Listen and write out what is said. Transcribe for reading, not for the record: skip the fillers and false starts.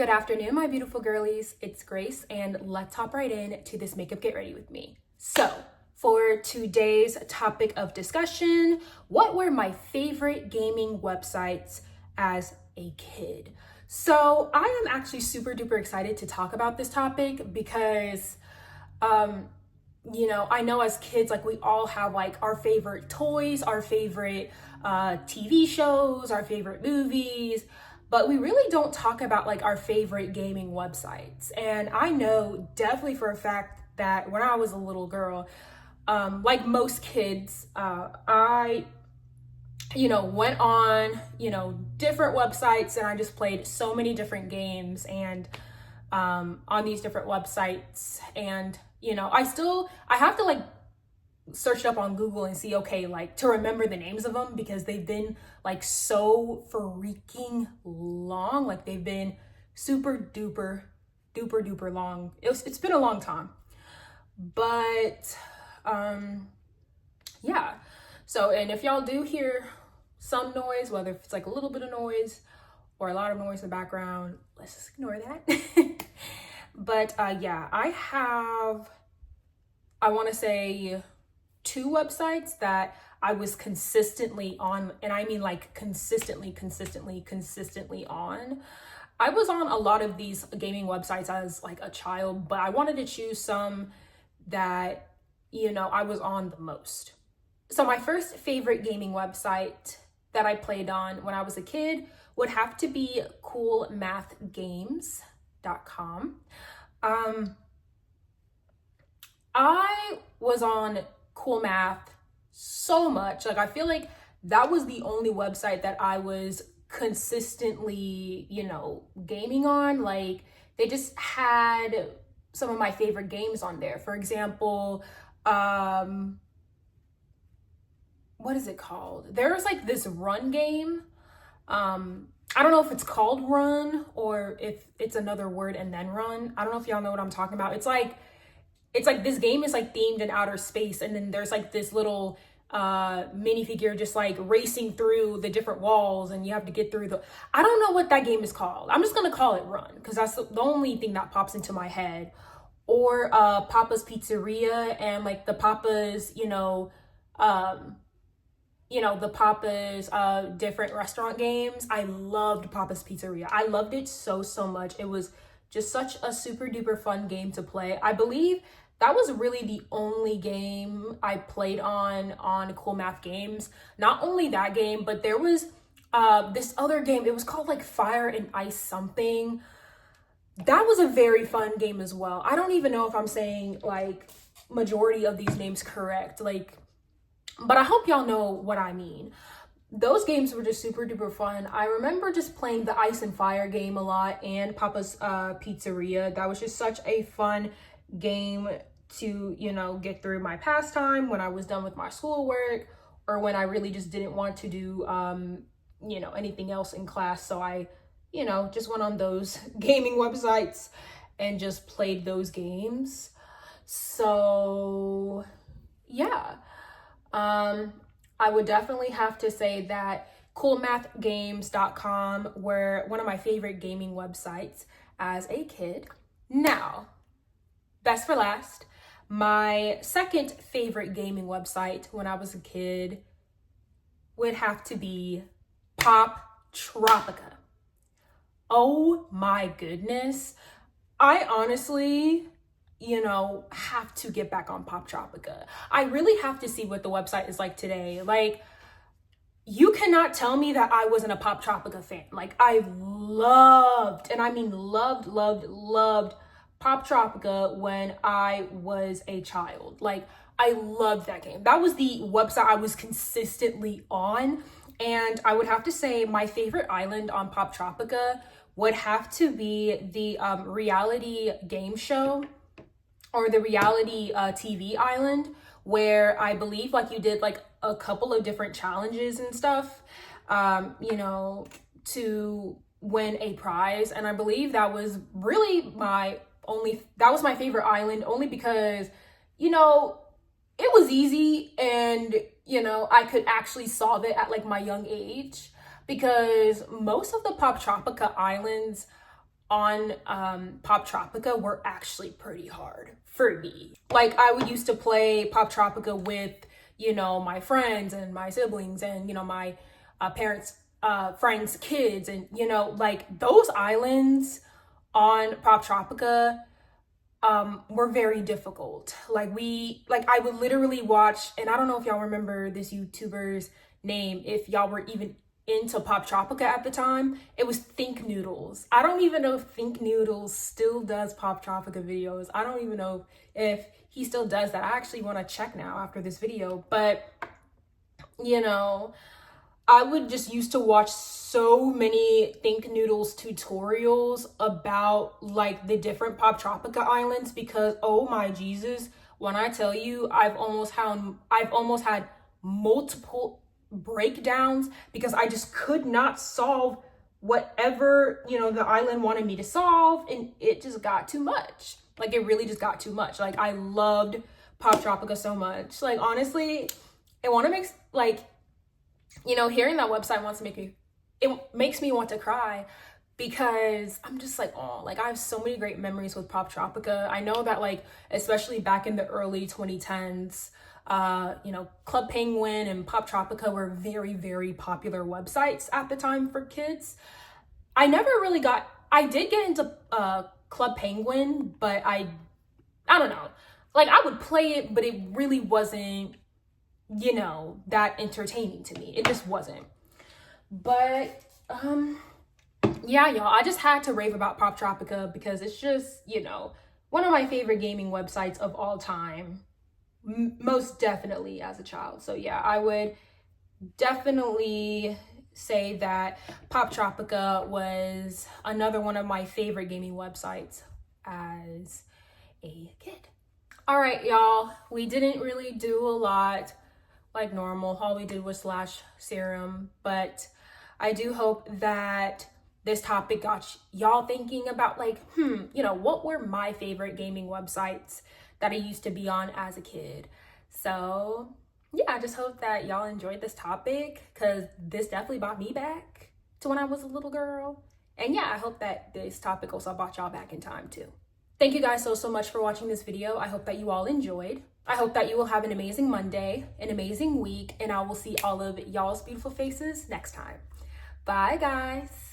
Good afternoon, my beautiful girlies. It's Grace, and let's hop right in to this makeup get ready with me. So, for today's topic of discussion, what were my favorite gaming websites as a kid? So, I am actually super duper excited to talk about this topic because, I know as kids, like we all have like our favorite toys, our favorite TV shows, our favorite movies, but we really don't talk about like our favorite gaming websites. And I know definitely for a fact that when I was a little girl, like most kids, I went on, different websites and I just played so many different games and on these different websites. And, I have to like search it up on Google and see, okay, like to remember the names of them because they've been like so freaking long. Like they've been super duper long. It's been a long time. But yeah. So, and if y'all do hear some noise, whether it's like a little bit of noise or a lot of noise in the background, let's just ignore that. But yeah, I want to say 2 websites that I was consistently on, and I mean like consistently on. I was on a lot of these gaming websites as like a child, but I wanted to choose some that, I was on the most. So my first favorite gaming website that I played on when I was a kid would have to be coolmathgames.com. I was on Cool Math so much. Like I feel like that was the only website that I was consistently, gaming on. Like they just had some of my favorite games on there. For example, what is it called? There's like this run game. I don't know if it's called Run or if it's another word and then Run. I don't know if y'all know what I'm talking about. It's like this game is like themed in outer space, and then there's like this little minifigure just like racing through the different walls, and you have to get through I don't know what that game is called. I'm just gonna call it Run because that's the only thing that pops into my head. Or Papa's Pizzeria and like the Papa's, the Papa's different restaurant games. I loved Papa's Pizzeria. I loved it so much. It was just such a super duper fun game to play. I believe that was really the only game I played on Cool Math Games. Not only that game, but there was this other game. It was called like Fire and Ice something. That was a very fun game as well. I don't even know if I'm saying like majority of these names correct. But I hope y'all know what I mean. Those games were just super duper fun. I remember just playing the Ice and Fire game a lot and Papa's Pizzeria. That was just such a fun game to, get through my pastime when I was done with my schoolwork or when I really just didn't want to do, anything else in class. So I, just went on those gaming websites and just played those games. So, yeah. I would definitely have to say that coolmathgames.com were one of my favorite gaming websites as a kid. Now, best for last, my second favorite gaming website when I was a kid would have to be Poptropica. Oh my goodness. I honestly have to get back on Poptropica. I really have to see what the website is like today. Like, you cannot tell me that I wasn't a Poptropica fan. Like, I loved, and I mean loved Poptropica when I was a child. Like, I loved that game. That was the website I was consistently on. And I would have to say my favorite island on Poptropica would have to be the reality game show or the reality TV island, where I believe like you did like a couple of different challenges and stuff, to win a prize. And I believe that was really my favorite island, only because, it was easy and, I could actually solve it at like my young age, because most of the Poptropica islands on Pop Tropica were actually pretty hard for me. Like, I would used to play Pop Tropica with, you know, my friends and my siblings and, you know, my parents' friends' kids, and, you know, like, those islands on Pop Tropica were very difficult. Like, I would literally watch, and I don't know if y'all remember this YouTuber's name, if y'all were even into Pop Tropica at the time. It was Think Noodles. I don't even know if Think Noodles still does Pop Tropica videos. I don't even know if he still does that. I actually want to check now after this video. But, you know, I would just used to watch so many Think Noodles tutorials about like the different Pop Tropica islands, because oh my Jesus, when I tell you, I've almost had multiple breakdowns because I just could not solve whatever, you know, the island wanted me to solve, and it just got too much. Like, it really just got too much. Like, I loved Pop Tropica so much. Like, honestly, it want to make, like, you know, hearing that website makes me want to cry, because I'm just like, oh, like, I have so many great memories with Pop Tropica. I know that, like, especially back in the early 2010s, you know, Club Penguin and Pop Tropica were very, very popular websites at the time for kids. I did get into Club Penguin, but I don't know. Like, I would play it, but it really wasn't, you know, that entertaining to me. It just wasn't. But, yeah, y'all, I just had to rave about Pop Tropica because it's just, you know, one of my favorite gaming websites of all time. Most definitely as a child. So yeah, I would definitely say that Pop Tropica was another one of my favorite gaming websites as a kid. All right, y'all, we didn't really do a lot like normal. All we did was Slash Serum, but I do hope that this topic got y'all thinking about, like, you know, what were my favorite gaming websites that I used to be on as a kid. So yeah, I just hope that y'all enjoyed this topic, because this definitely brought me back to when I was a little girl. And yeah, I hope that this topic also brought y'all back in time too. Thank you guys so much for watching this video. I hope that you all enjoyed. I hope that you will have an amazing Monday, an amazing week, and I will see all of y'all's beautiful faces next time. Bye guys.